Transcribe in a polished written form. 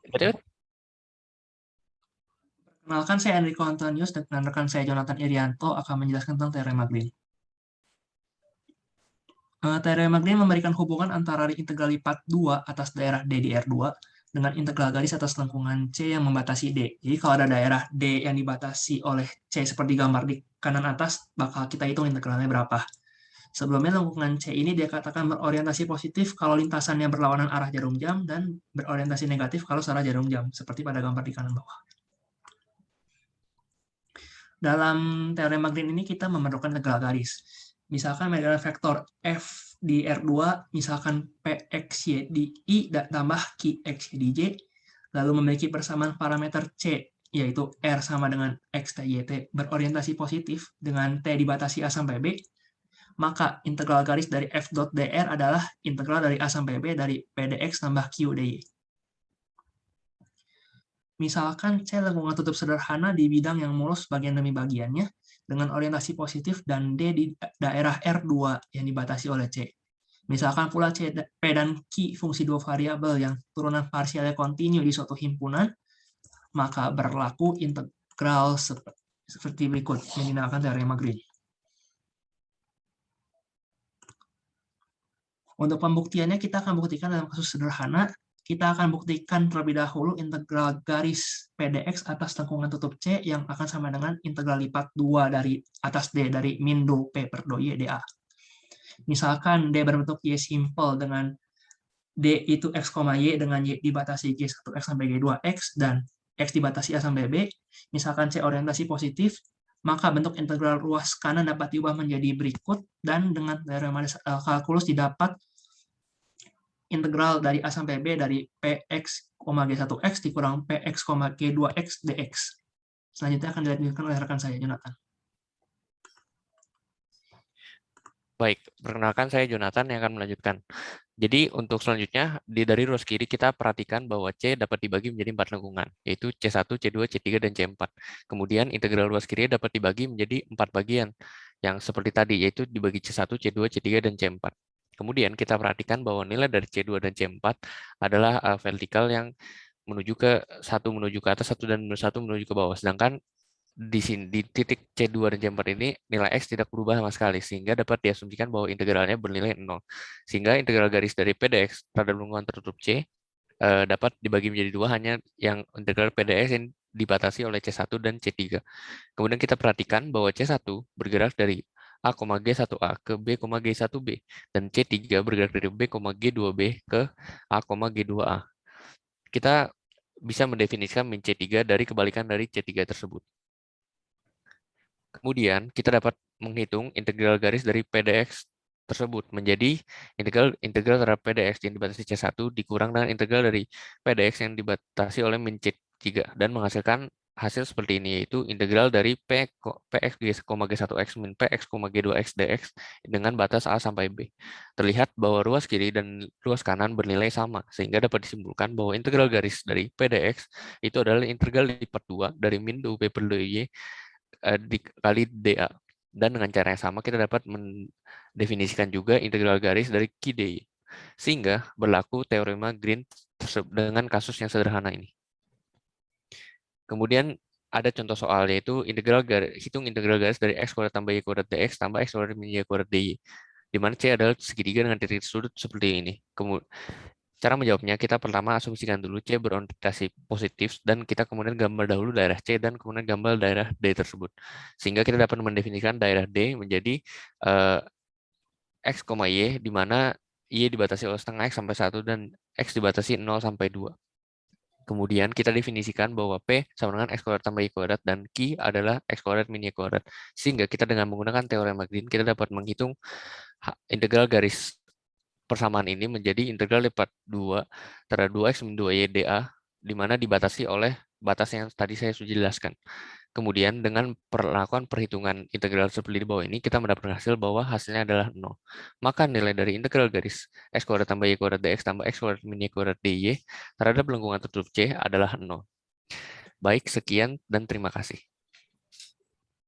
Betul? Perkenalkan, saya Enrico Antonius dan rekan saya Jonathan Irianto akan menjelaskan tentang teorema Green. Teorema Green memberikan hubungan antara integral lipat 2 atas daerah D di R2 dengan integral garis atas lengkungan C yang membatasi D. Jadi kalau ada daerah D yang dibatasi oleh C seperti gambar di kanan atas, bakal kita hitung integralnya berapa. Sebelumnya lengkungan C ini dikatakan berorientasi positif kalau lintasannya berlawanan arah jarum jam dan berorientasi negatif kalau searah jarum jam, seperti pada gambar di kanan bawah. Dalam teorema Green ini kita memerlukan integral garis. Misalkan ada vektor F di R2, misalkan PXY di I tambah QXY di J, lalu memiliki persamaan parameter C, yaitu R sama dengan X YT berorientasi positif dengan T dibatasi A sampai B, maka integral garis dari F dot dr adalah integral dari A sampai B dari P dx tambah Q dy. Misalkan C lengkungan tutup sederhana di bidang yang mulus bagian demi bagiannya dengan orientasi positif dan D di daerah R2 yang dibatasi oleh C. Misalkan pula C, P, dan Q fungsi dua variabel yang turunan parsialnya kontinu di suatu himpunan, maka berlaku integral seperti berikut yang dinamakan teorema Green. Untuk pembuktiannya kita akan buktikan dalam kasus sederhana. Kita akan buktikan terlebih dahulu integral garis PDX atas lengkungan tutup C yang akan sama dengan integral lipat 2 dari atas D dari min do P per do Y dA. Misalkan D berbentuk Y simple dengan D itu X, Y dengan Y dibatasi G1X sampai G2X dan X dibatasi A sampai B. Misalkan C orientasi positif, maka bentuk integral ruas kanan dapat diubah menjadi berikut dan dengan teorema kalkulus didapat integral dari A sampai B dari Px, G1x dikurang Px, G2x dx. Selanjutnya akan dilanjutkan oleh rekan saya, Jonathan. Baik, perkenalkan saya Jonathan yang akan melanjutkan. Jadi untuk selanjutnya, dari ruas kiri kita perhatikan bahwa C dapat dibagi menjadi 4 lengkungan, yaitu C1, C2, C3, dan C4. Kemudian integral ruas kiri dapat dibagi menjadi 4 bagian, yang seperti tadi, yaitu dibagi C1, C2, C3, dan C4. Kemudian kita perhatikan bahwa nilai dari C2 dan C4 adalah vertikal yang menuju ke satu menuju ke atas, satu dan satu menuju ke bawah. Sedangkan di sini di titik C2 dan C4 ini nilai X tidak berubah sama sekali sehingga dapat diasumsikan bahwa integralnya bernilai 0. Sehingga integral garis dari PDX terhadap lengkungan tertutup C dapat dibagi menjadi dua, hanya yang integral PDX yang dibatasi oleh C1 dan C3. Kemudian kita perhatikan bahwa C1 bergerak dari A, G1A ke B, G1B dan C3 bergerak dari B, G2B ke A, G2A. Kita bisa mendefinisikan min C3 dari kebalikan dari C3 tersebut. Kemudian kita dapat menghitung integral garis dari PDX tersebut menjadi integral terhadap PDX yang dibatasi C1 dikurang dengan integral dari PDX yang dibatasi oleh min C3 dan menghasilkan hasil seperti ini, yaitu integral dari Px, G1x min Px, G2x dx dengan batas A sampai B. Terlihat bahwa ruas kiri dan ruas kanan bernilai sama, sehingga dapat disimpulkan bahwa integral garis dari PDX itu adalah integral lipat 2 dari min do P per do Y dikali dA. Dan dengan cara yang sama kita dapat mendefinisikan juga integral garis dari Q dy. Sehingga berlaku teorema Green dengan kasus yang sederhana ini. Kemudian ada contoh soal, yaitu hitung integral garis dari X kuadrat tambah Y kuadrat dx tambah X kuadrat min Y kuadrat dy. Di mana C adalah segitiga dengan titik sudut seperti ini. Kemudian cara menjawabnya, kita pertama asumsikan dulu C berorientasi positif dan kita kemudian gambar dahulu daerah C dan kemudian gambar daerah D tersebut. Sehingga kita dapat mendefinisikan daerah D menjadi X, Y, di mana Y dibatasi oleh setengah X sampai 1 dan X dibatasi 0 sampai 2. Kemudian kita definisikan bahwa P sama dengan X kuadrat tambah Y kuadrat dan Q adalah X kuadrat min Y kuadrat. Sehingga kita dengan menggunakan teorema Green, kita dapat menghitung integral garis persamaan ini menjadi integral lipat 2 terhadap 2x min 2y dA, di mana dibatasi oleh batas yang tadi saya sudah jelaskan. Kemudian dengan perlakuan perhitungan integral seperti di bawah ini, kita mendapatkan hasil bahwa hasilnya adalah 0. Maka nilai dari integral garis x kuadrat tambah y kuadrat dx tambah x kuadrat min y kuadrat dy terhadap lengkungan tertutup C adalah 0. Baik, sekian dan terima kasih.